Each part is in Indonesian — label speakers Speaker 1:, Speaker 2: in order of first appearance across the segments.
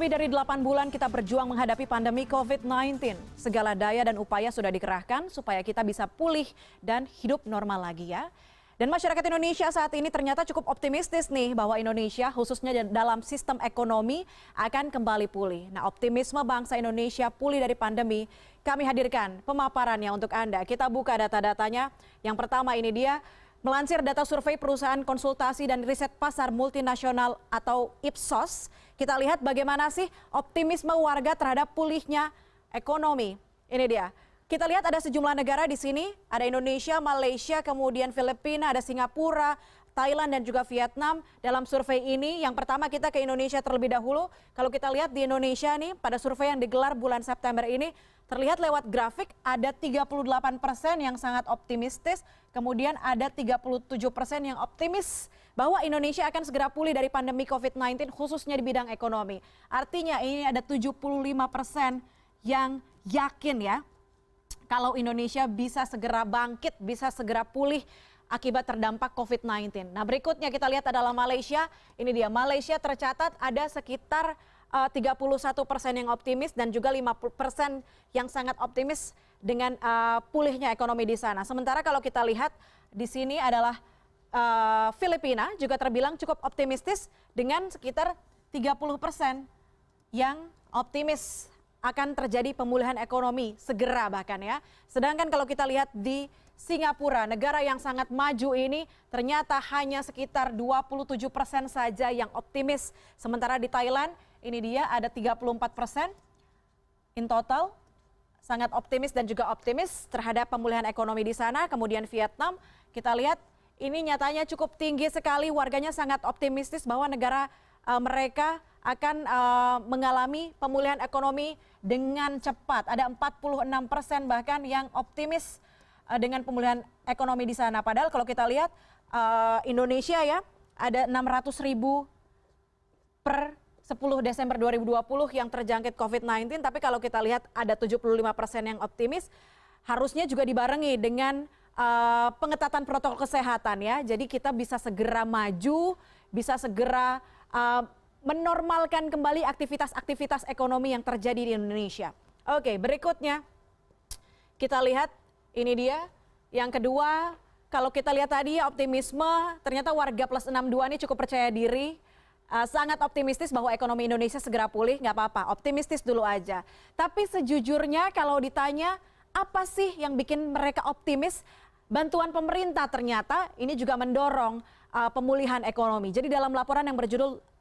Speaker 1: Lebih dari 8 bulan kita berjuang menghadapi pandemi COVID-19. Segala daya dan upaya sudah dikerahkan supaya kita bisa pulih dan hidup normal lagi ya. Dan masyarakat Indonesia saat ini ternyata cukup optimistis nih bahwa Indonesia khususnya dalam sistem ekonomi akan kembali pulih. Nah, optimisme bangsa Indonesia pulih dari pandemi, kami hadirkan pemaparannya untuk Anda. Kita buka data-datanya. Yang pertama ini dia. Melansir data survei perusahaan konsultasi dan riset pasar multinasional atau Ipsos, kita lihat bagaimana sih optimisme warga terhadap pulihnya ekonomi. Ini dia. Kita lihat ada sejumlah negara di sini, ada Indonesia, Malaysia, kemudian Filipina, ada Singapura, Thailand dan juga Vietnam. Dalam survei ini, yang pertama kita ke Indonesia terlebih dahulu. Kalau kita lihat di Indonesia nih, pada survei yang digelar bulan September ini, terlihat lewat grafik ada 38% yang sangat optimistis, kemudian ada 37% yang optimis bahwa Indonesia akan segera pulih dari pandemi COVID-19 khususnya di bidang ekonomi. Artinya ini ada 75% yang yakin ya kalau Indonesia bisa segera bangkit, bisa segera pulih akibat terdampak COVID-19. Nah, berikutnya kita lihat adalah Malaysia. Ini dia, Malaysia tercatat ada sekitar 31% yang optimis dan juga 50% yang sangat optimis dengan pulihnya ekonomi di sana. Sementara kalau kita lihat di sini adalah Filipina juga terbilang cukup optimistis dengan sekitar 30% yang optimis akan terjadi pemulihan ekonomi segera bahkan ya. Sedangkan kalau kita lihat di Singapura, negara yang sangat maju ini ternyata hanya sekitar 27% saja yang optimis. Sementara di Thailand ini dia ada 34% in total sangat optimis dan juga optimis terhadap pemulihan ekonomi di sana. Kemudian Vietnam kita lihat ini nyatanya cukup tinggi sekali, warganya sangat optimistis bahwa negara mereka akan mengalami pemulihan ekonomi dengan cepat. Ada 46% bahkan yang optimis dengan pemulihan ekonomi di sana. Padahal kalau kita lihat Indonesia ya ada 600.000 per 10 Desember 2020 yang terjangkit COVID-19. Tapi kalau kita lihat ada 75% yang optimis, harusnya juga dibarengi dengan pengetatan protokol kesehatan ya. Jadi kita bisa segera maju, bisa segera menormalkan kembali aktivitas-aktivitas ekonomi yang terjadi di Indonesia. Oke, berikutnya kita lihat ini dia. Yang kedua, kalau kita lihat tadi optimisme, ternyata warga plus 62 ini cukup percaya diri, sangat optimistis bahwa ekonomi Indonesia segera pulih, nggak apa-apa, optimistis dulu aja. Tapi sejujurnya kalau ditanya apa sih yang bikin mereka optimis, bantuan pemerintah ternyata ini juga mendorong pemulihan ekonomi. Jadi dalam laporan yang berjudul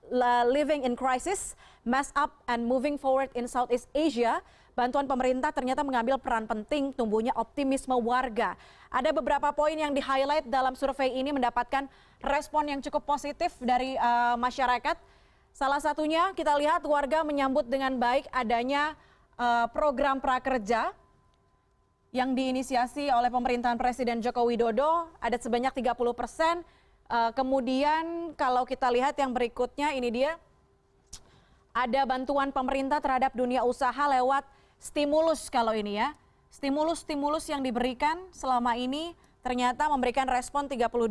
Speaker 1: Living in Crisis, Mess Up and Moving Forward in Southeast Asia, bantuan pemerintah ternyata mengambil peran penting tumbuhnya optimisme warga. Ada beberapa poin yang di-highlight dalam survei ini mendapatkan respon yang cukup positif dari masyarakat. Salah satunya kita lihat warga menyambut dengan baik adanya program prakerja yang diinisiasi oleh pemerintahan Presiden Joko Widodo, ada sebanyak 30%. Kemudian kalau kita lihat yang berikutnya ini dia, ada bantuan pemerintah terhadap dunia usaha lewat stimulus kalau ini ya. Stimulus-stimulus yang diberikan selama ini ternyata memberikan respon 32%,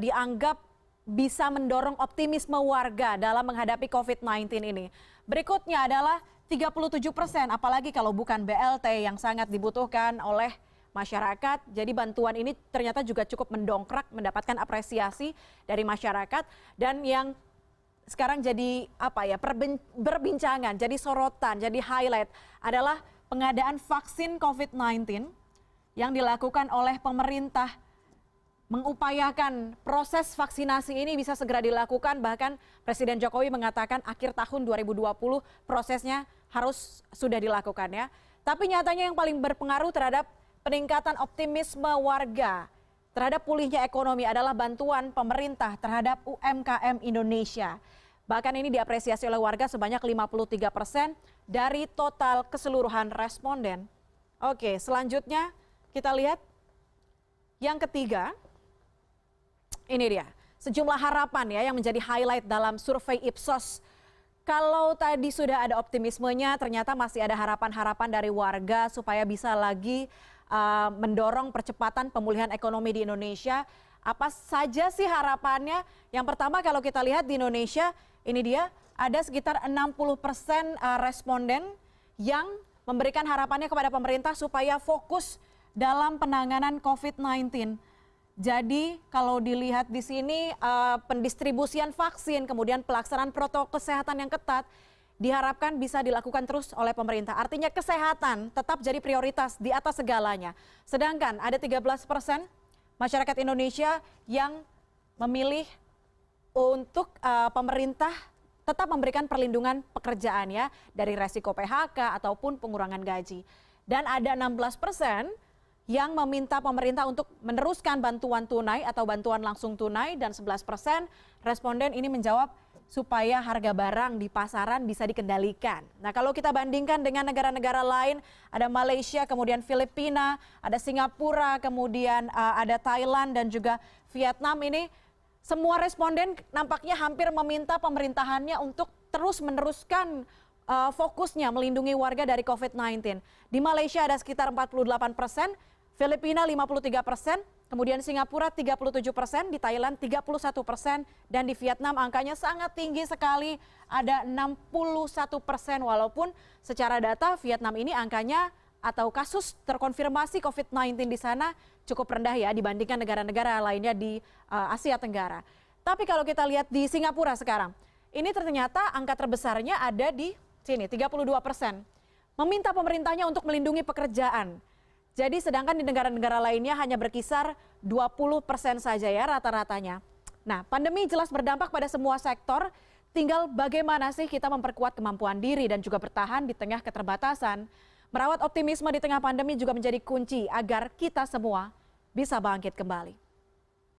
Speaker 1: dianggap bisa mendorong optimisme warga dalam menghadapi COVID-19 ini. Berikutnya adalah 37%, apalagi kalau bukan BLT yang sangat dibutuhkan oleh masyarakat. Jadi bantuan ini ternyata juga cukup mendongkrak, mendapatkan apresiasi dari masyarakat. Dan yang sekarang jadi perbincangan, jadi sorotan, jadi highlight adalah pengadaan vaksin COVID-19 yang dilakukan oleh pemerintah, mengupayakan proses vaksinasi ini bisa segera dilakukan. Bahkan Presiden Jokowi mengatakan akhir tahun 2020 prosesnya harus sudah dilakukan ya. Tapi nyatanya yang paling berpengaruh terhadap peningkatan optimisme warga terhadap pulihnya ekonomi adalah bantuan pemerintah terhadap UMKM Indonesia. Bahkan ini diapresiasi oleh warga sebanyak 53% dari total keseluruhan responden. Oke, selanjutnya kita lihat yang ketiga. Ini dia, sejumlah harapan ya yang menjadi highlight dalam survei Ipsos. Kalau tadi sudah ada optimismenya, ternyata masih ada harapan-harapan dari warga supaya bisa lagi mendorong percepatan pemulihan ekonomi di Indonesia. Apa saja sih harapannya? Yang pertama kalau kita lihat di Indonesia, ini dia ada sekitar 60% responden yang memberikan harapannya kepada pemerintah supaya fokus dalam penanganan COVID-19. Jadi kalau dilihat di sini pendistribusian vaksin, kemudian pelaksanaan protokol kesehatan yang ketat, diharapkan bisa dilakukan terus oleh pemerintah. Artinya kesehatan tetap jadi prioritas di atas segalanya. Sedangkan ada 13% masyarakat Indonesia yang memilih untuk pemerintah tetap memberikan perlindungan pekerjaan ya dari resiko PHK ataupun pengurangan gaji. Dan ada 16% yang meminta pemerintah untuk meneruskan bantuan tunai atau bantuan langsung tunai dan 11% responden ini menjawab supaya harga barang di pasaran bisa dikendalikan. Nah, kalau kita bandingkan dengan negara-negara lain, ada Malaysia, kemudian Filipina, ada Singapura, kemudian ada Thailand dan juga Vietnam ini, semua responden nampaknya hampir meminta pemerintahannya untuk terus meneruskan fokusnya melindungi warga dari COVID-19. Di Malaysia ada sekitar 48%, Filipina 53%, kemudian Singapura 37%, di Thailand 31%, dan di Vietnam angkanya sangat tinggi sekali, ada 61%, walaupun secara data Vietnam ini angkanya atau kasus terkonfirmasi COVID-19 di sana cukup rendah ya dibandingkan negara-negara lainnya di Asia Tenggara. Tapi kalau kita lihat di Singapura sekarang, ini ternyata angka terbesarnya ada di sini, 32%. Meminta pemerintahnya untuk melindungi pekerjaan. Jadi sedangkan di negara-negara lainnya hanya berkisar 20% saja ya rata-ratanya. Nah, pandemi jelas berdampak pada semua sektor, tinggal bagaimana sih kita memperkuat kemampuan diri dan juga bertahan di tengah keterbatasan. Merawat optimisme di tengah pandemi juga menjadi kunci agar kita semua bisa bangkit kembali.